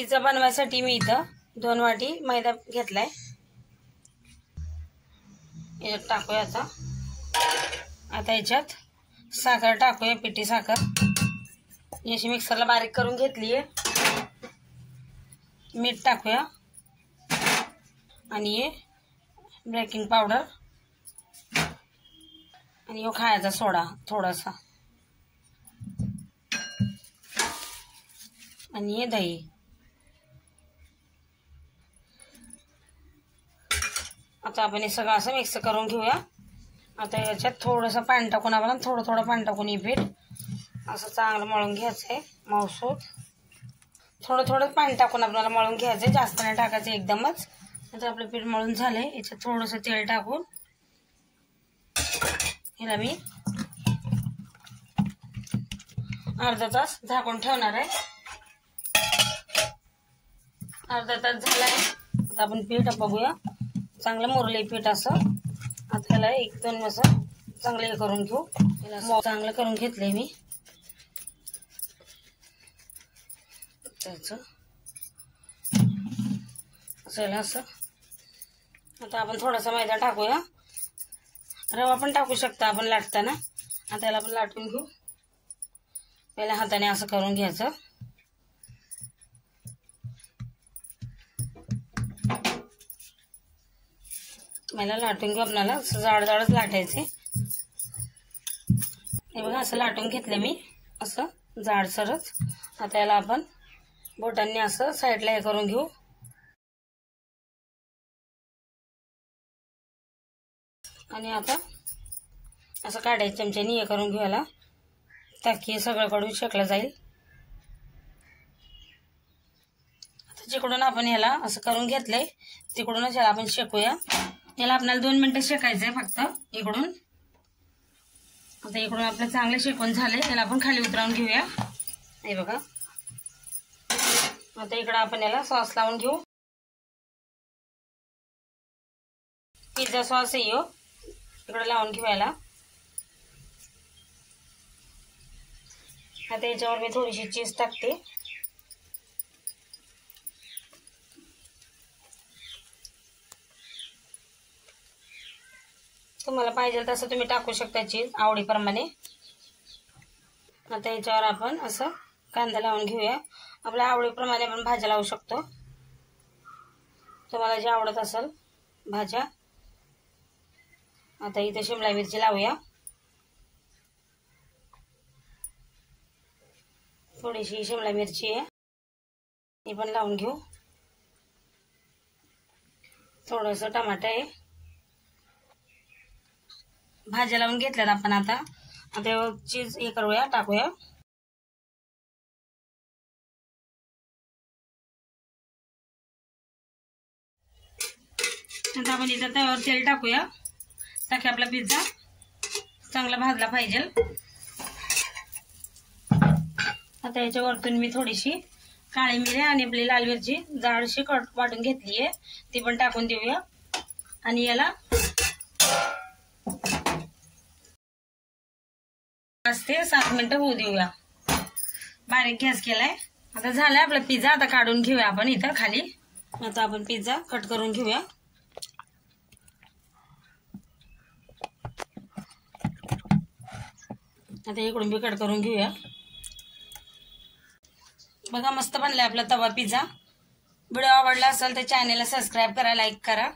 Pizza बनवायसाठी मी इथं 2 वाटी मैदा घेतलाय। याच्यात टाकूया आता याच्यात साखर टाकूया, पिठी साखर याची मिक्सरला बारीक करून घेतली आहे। मीठ टाकूया आणि हे बेकिंग पावडर आणि यो खायचा सोडा थोडासा आणि हे दही। आता आपण हे सगळं असं मिक्स करून घेऊया। आता याच्यात थोडंसं पाणी टाकून आपण थोडं पाणी टाकून हे पीठ असं चांगलं मळून घ्यायचंय। मौसूद थोडं पाणी टाकून आपल्याला मळून घ्यायचंय, जास्त नाही टाकायचं एकदमच। आता आपलं पीठ मळून झालंय। याच्यात थोडंसं तेल टाकून ह्याला मी अर्धा तास झाकून ठेवणार आहे। अर्धा तास झालाय। आता आपण पीठ बघूया, चांगलं मुरलंय पीठ असं। आता ह्याला 1-2 असं चांगलं हे करून घेऊ। याला चांगलं करून घेतलंय मी त्याचं असं। आता आपण थोडासा मैदा टाकूया, रवा पण टाकू शकता आपण लाटताना। आता याला आपण लाटून घेऊ। पहिल्या हाताने असं करून घ्यायचं। मला लाटून घेऊ, आपल्याला जाडच लाटायचे। हे बघा असं लाटून घेतले मी असं जाडसरच। आता याला आपण बोटांनी असं साईडला हे करून घेऊ आणि आता असं काढायचं चमच्याने हे करून घेऊ याला, ताकी सगळीकडून शेकलं जाईल। आता जिकडून आपण याला असं करून घेतलंय तिकडूनच याला आपण शेकूया। याला आपल्याला 2 मिनिटं शेकायचंय फक्त इकडून। आता इकडून आपलं चांगलं शेकून झालंय, त्याला आपण खाली उतरवून घेऊया। हे बघा आता इकडं आपण याला सॉस लावून घेऊ। पिझ्झा सॉस आहे यो, इकडे लावून घेऊ याला। आता याच्यावर मी थोडीशी चीज टाकते। तुम्हाला पाहिजे तसं तुम्ही टाकू शकता चीज आवडीप्रमाणे। आता याच्यावर आपण असं कांदा लावून घेऊया। आपल्या आवडीप्रमाणे आपण भाज्या लावू शकतो, तुम्हाला जे आवडत असेल भाज्या। आता इथे शिमला मिरची लावूया, थोडीशी शिमला मिरची आहे ती पण लावून घेऊ। थोडंसं टमाटर आहे। भाज्या लावून घेतल्यात आपण। आता चीज हे करूया, टाकूया। आता आपण इथं तव्यावर तेल टाकूया, ताकी आपला पिझ्झा चांगला भाजला पाहिजे। आता याच्या वरतून मी थोडीशी काळी मिरी आणि आपली लाल मिरची जाडशी वाटून घेतली आहे, ती पण टाकून देऊया आणि याला 5 ते 7 मिनिटं होऊ देऊया। बारीक गॅस केलाय। आता झालाय आपला पिझ्झा। आता काढून घेऊया आपण इथं खाली। आता आपण पिझ्झा कट करून घेऊया। आता इकडून बी कट करून घेऊया। बघा मस्त बनलाय आपला तवा पिझ्झा। व्हिडिओ आवडला असेल तर चॅनलला सबस्क्राईब करा, लाईक करा।